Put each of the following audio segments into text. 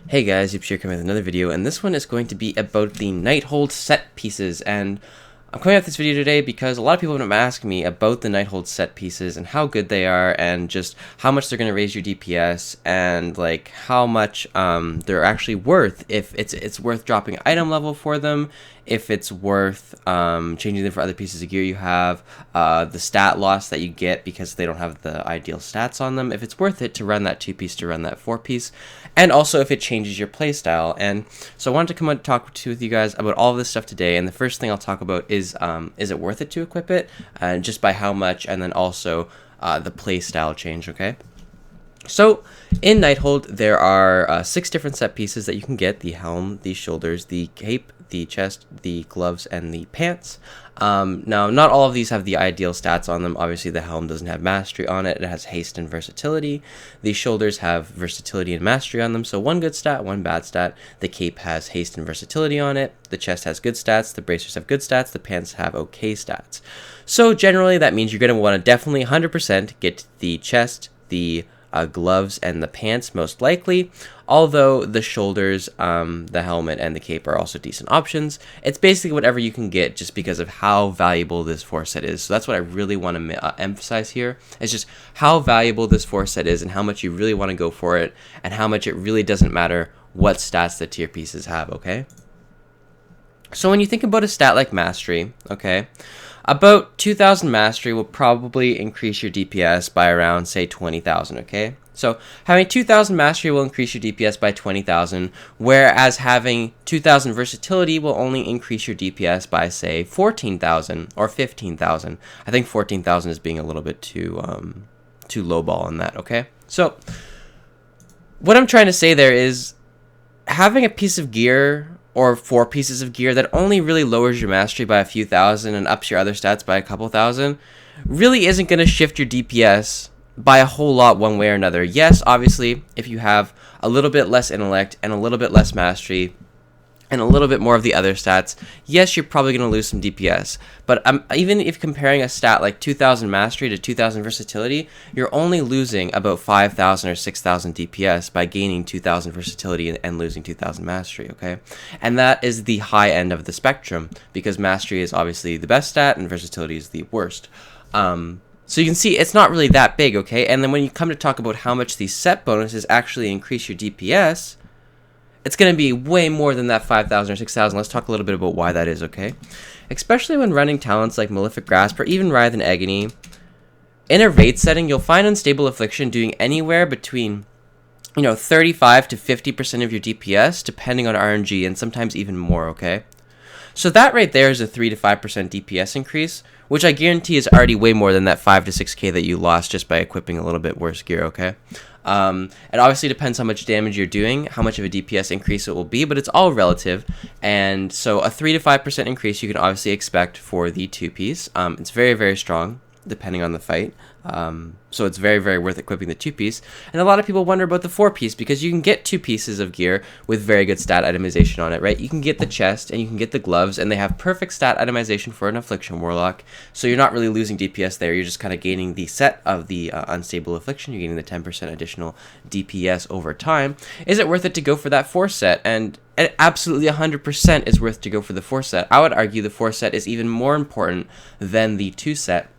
Hey guys, Yipzarena coming with another video, and this one is going to be about the Nighthold set pieces. And I'm coming out this video today because a lot of people have been asking me about the Nighthold set pieces and how good they are, and just how much they're going to raise your DPS, and like how much they're actually worth. If it's worth dropping item level for them, if it's worth changing them for other pieces of gear you have, the stat loss that you get because they don't have the ideal stats on them, if it's worth it to run that 2-piece to run that 4-piece, and also if it changes your playstyle. And so I wanted to come on and talk with you guys about all of this stuff today, and the first thing I'll talk about is it worth it to equip it, and just by how much, and then also the playstyle change, okay? So, in Nighthold, there are 6 different set pieces that you can get: the helm, the shoulders, the cape, the chest, the gloves, and the pants. Now, not all of these have the ideal stats on them. Obviously, the helm doesn't have mastery on it. It has haste and versatility. The shoulders have versatility and mastery on them, so one good stat, one bad stat. The cape has haste and versatility on it. The chest has good stats. The bracers have good stats. The pants have okay stats. So, generally, that means you're going to want to definitely 100% get the chest, the gloves, and the pants most likely, although the shoulders, the helmet, and the cape are also decent options. It's basically whatever you can get just because of how valuable this 4-set is. So that's what I really want to emphasize here. It's just how valuable this 4-set is and how much you really want to go for it, and how much it really doesn't matter what stats the tier pieces have, okay? So when you think about a stat like mastery, okay, about 2,000 mastery will probably increase your DPS by around, say, 20,000, okay? So having 2,000 mastery will increase your DPS by 20,000, whereas having 2,000 versatility will only increase your DPS by, say, 14,000 or 15,000. I think 14,000 is being a little bit too lowball on that, okay? So what I'm trying to say there is having a piece of gear or 4 pieces of gear that only really lowers your mastery by a few thousand and ups your other stats by a couple thousand really isn't going to shift your DPS by a whole lot one way or another. Yes, obviously, if you have a little bit less intellect and a little bit less mastery and a little bit more of the other stats, yes, you're probably going to lose some DPS. But even if comparing a stat like 2,000 mastery to 2,000 versatility, you're only losing about 5,000 or 6,000 DPS by gaining 2,000 versatility and losing 2,000 mastery, okay? And that is the high end of the spectrum, because mastery is obviously the best stat and versatility is the worst. So you can see it's not really that big, okay? And then when you come to talk about how much these set bonuses actually increase your DPS, it's going to be way more than that 5,000 or 6,000. Let's talk a little bit about why that is, okay? Especially when running talents like Malefic Grasp or even Writhe and Agony. In a raid setting, you'll find Unstable Affliction doing anywhere between 35 to 50% of your DPS, depending on RNG, and sometimes even more, okay? So that right there is a 3 to 5% DPS increase, which I guarantee is already way more than that 5 to 6k that you lost just by equipping a little bit worse gear, okay? It obviously depends how much damage you're doing, how much of a DPS increase it will be, but it's all relative. And so a 3 to 5% increase you can obviously expect for the 2-piece. It's very, very strong, depending on the fight. So it's very, very worth equipping the 2-piece. And a lot of people wonder about the 4-piece, because you can get 2 pieces of gear with very good stat itemization on it, right? You can get the chest and you can get the gloves, and they have perfect stat itemization for an Affliction Warlock. So you're not really losing DPS there. You're just kind of gaining the set of the Unstable Affliction. You're getting the 10% additional DPS over time. Is it worth it to go for that 4-set? And it absolutely 100% is worth to go for the 4-set. I would argue the 4-set is even more important than the 2-set.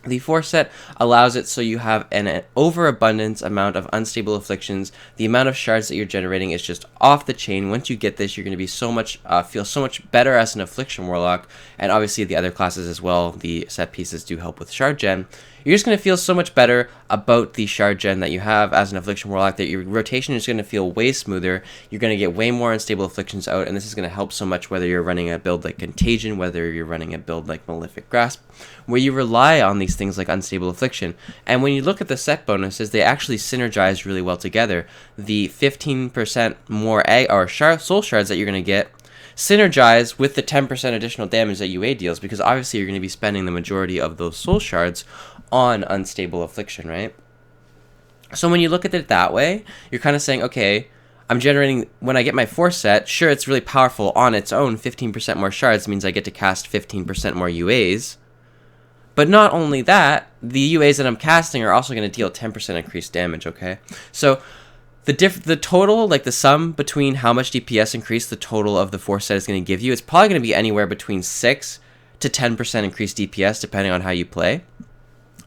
The 4-set allows it so you have an overabundance amount of unstable afflictions. The amount of shards that you're generating is just off the chain. Once you get this, you're going to be feel so much better as an Affliction Warlock, and obviously the other classes as well. The set pieces do help with shard gen. You're just going to feel so much better about the shard gen that you have as an Affliction Warlock, that your rotation is going to feel way smoother. You're going to get way more unstable afflictions out, and this is going to help so much whether you're running a build like Contagion, whether you're running a build like Malefic Grasp, where you rely on these things like Unstable Affliction. And when you look at the set bonuses, they actually synergize really well together. The 15% more soul shards that you're going to get synergize with the 10% additional damage that UA deals, because obviously you're going to be spending the majority of those soul shards on Unstable Affliction, right? So when you look at it that way, you're kind of saying, okay, I'm generating, when I get my 4-set, sure, it's really powerful on its own. 15% more shards means I get to cast 15% more UAs. But not only that, the UAs that I'm casting are also going to deal 10% increased damage, okay? So the total, like the sum between how much DPS increase the total of the force set is going to give you, it's probably going to be anywhere between 6 to 10% increased DPS depending on how you play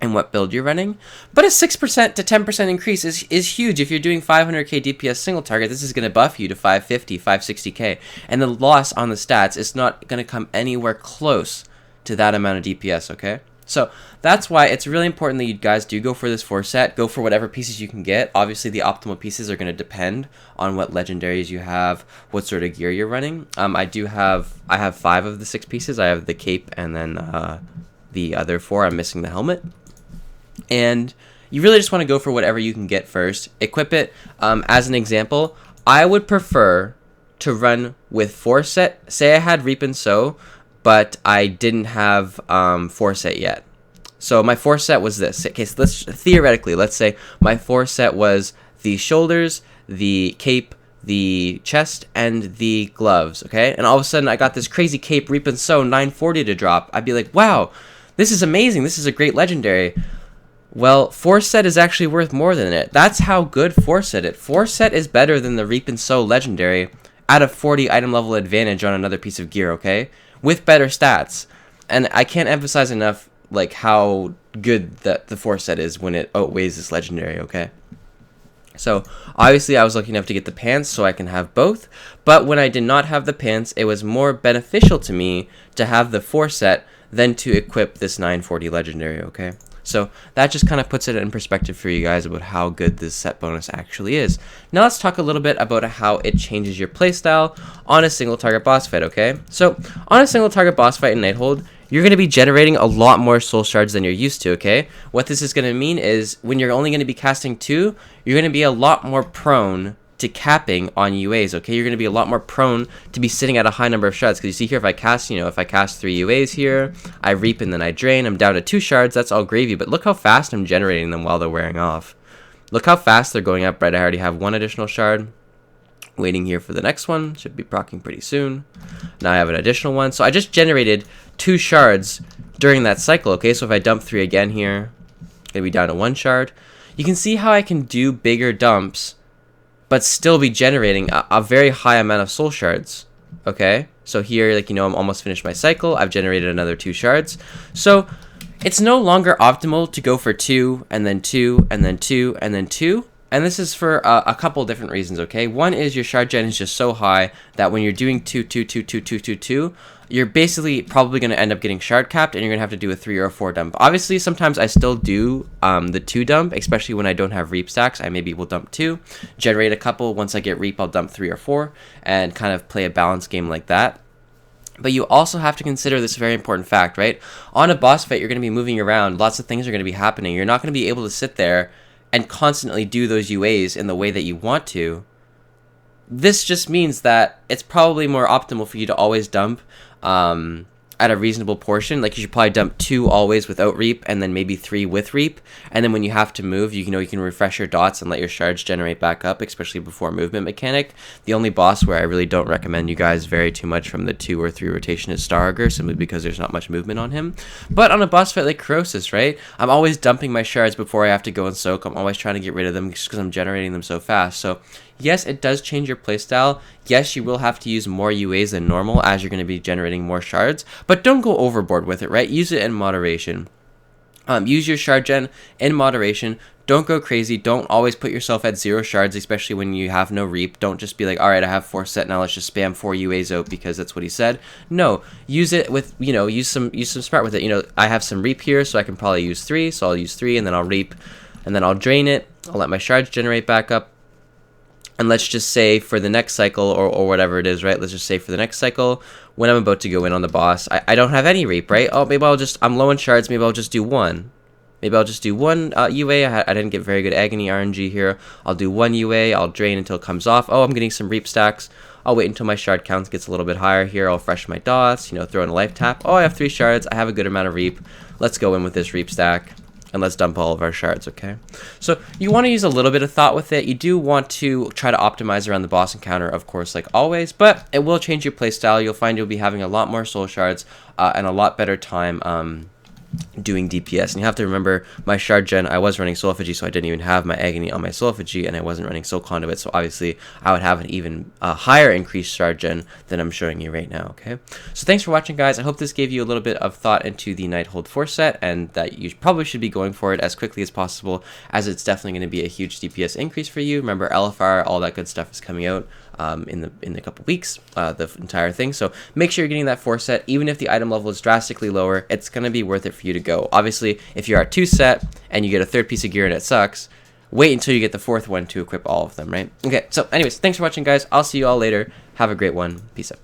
and what build you're running. But a 6% to 10% increase is huge. If you're doing 500k DPS single target, this is going to buff you to 550, 560k. And the loss on the stats is not going to come anywhere close to that amount of DPS, okay? So that's why it's really important that you guys do go for this force set. Go for whatever pieces you can get. Obviously, the optimal pieces are going to depend on what legendaries you have, what sort of gear you're running. I have 5 of the 6 pieces. I have the cape and then the other 4. I'm missing the helmet. And you really just want to go for whatever you can get first. Equip it. As an example, I would prefer to run with force set. Say I had Reap and Sow, but I didn't have force set yet. So my force set was this. Okay, so let's say my force set was the shoulders, the cape, the chest, and the gloves, okay? And all of a sudden I got this crazy cape, Reap and Sow, 940 to drop. I'd be like, wow, this is amazing. This is a great legendary. Well, force set is actually worth more than it. That's how good force set is. Force set is better than the Reap and Sow legendary at a 40 item level advantage on another piece of gear, okay? With better stats. And I can't emphasize enough like how good the force set is when it outweighs this legendary, okay? So obviously I was lucky enough to get the pants so I can have both, but when I did not have the pants, it was more beneficial to me to have the force set than to equip this 940 legendary, okay? So that just kind of puts it in perspective for you guys about how good this set bonus actually is. Now let's talk a little bit about how it changes your playstyle on a single target boss fight, okay? So on a single target boss fight in Nighthold, you're going to be generating a lot more soul shards than you're used to, okay? What this is going to mean is when you're only going to be casting 2, you're going to be a lot more prone to capping on UAs, okay? You're going to be a lot more prone to be sitting at a high number of shards, because you see here, if I cast 3 UAs here, I reap and then I drain, I'm down to 2 shards, that's all gravy, but look how fast I'm generating them while they're wearing off. Look how fast they're going up, right? I already have 1 additional shard, waiting here for the next one, should be proccing pretty soon. Now I have an additional one, so I just generated 2 shards during that cycle, okay? So if I dump 3 again here, gonna be down to 1 shard. You can see how I can do bigger dumps but still be generating a very high amount of soul shards, okay? So here, like, I'm almost finished my cycle. I've generated another 2 shards. So it's no longer optimal to go for 2, and then 2, and then 2, and then 2. And this is for a couple different reasons, okay? One is your shard gen is just so high that when you're doing 2, 2, 2, 2, 2, 2, 2, you're basically probably going to end up getting shard capped, and you're going to have to do a 3 or a 4 dump. Obviously, sometimes I still do the 2 dump, especially when I don't have reap stacks. I maybe will dump 2, generate a couple. Once I get reap, I'll dump 3 or 4, and kind of play a balanced game like that. But you also have to consider this very important fact, right? On a boss fight, you're going to be moving around. Lots of things are going to be happening. You're not going to be able to sit there and constantly do those UAs in the way that you want to. This just means that it's probably more optimal for you to always dump at a reasonable portion. Like, you should probably dump 2 always without reap, and then maybe 3 with reap. And then when you have to move, you can refresh your dots and let your shards generate back up, especially before movement mechanic. The only boss where I really don't recommend you guys vary too much from the 2 or 3 rotation is Starogger, simply because there's not much movement on him. But on a boss fight like Corrosis, right, I'm always dumping my shards before I have to go and soak. I'm always trying to get rid of them just because I'm generating them so fast. So yes, it does change your playstyle. Yes, you will have to use more UAs than normal as you're going to be generating more shards, but don't go overboard with it, right? Use it in moderation. Use your shard gen in moderation. Don't go crazy. Don't always put yourself at 0 shards, especially when you have no reap. Don't just be like, all right, I have 4 set now, let's just spam 4 UAs out because that's what he said. No, use it with, use some smart with it. I have some reap here, so I can probably use 3, so I'll use 3, and then I'll reap, and then I'll drain it. I'll let my shards generate back up. And let's just say for the next cycle, or whatever it is, right? Let's just say for the next cycle, when I'm about to go in on the boss, I don't have any reap, right? Oh, maybe I'm low on shards, maybe I'll just do 1. Maybe I'll just do 1 UA. I didn't get very good agony RNG here. I'll do 1 UA, I'll drain until it comes off. Oh, I'm getting some reap stacks. I'll wait until my shard count gets a little bit higher here. I'll fresh my dots, throw in a life tap. Oh, I have 3 shards. I have a good amount of reap. Let's go in with this reap stack. And let's dump all of our shards, okay? So you want to use a little bit of thought with it. You do want to try to optimize around the boss encounter, of course, like always, but it will change your playstyle. You'll find you'll be having a lot more soul shards and a lot better time doing DPS. And you have to remember, my shard gen, I was running Soul Effigy, so I didn't even have my Agony on my Soul Effigy, and I wasn't running Soul Conduit, so obviously I would have an even higher increased shard gen than I'm showing you right now, okay? So thanks for watching, guys. I hope this gave you a little bit of thought into the Nighthold Force set, and that you probably should be going for it as quickly as possible, as it's definitely going to be a huge DPS increase for you. Remember, LFR, all that good stuff is coming out in a couple weeks, the entire thing. So make sure you're getting that 4 set. Even if the item level is drastically lower, it's going to be worth it for you to go. Obviously, if you're at 2 set and you get a 3rd piece of gear and it sucks, wait until you get the 4th one to equip all of them, right? Okay, so anyways, thanks for watching, guys. I'll see you all later. Have a great one. Peace out.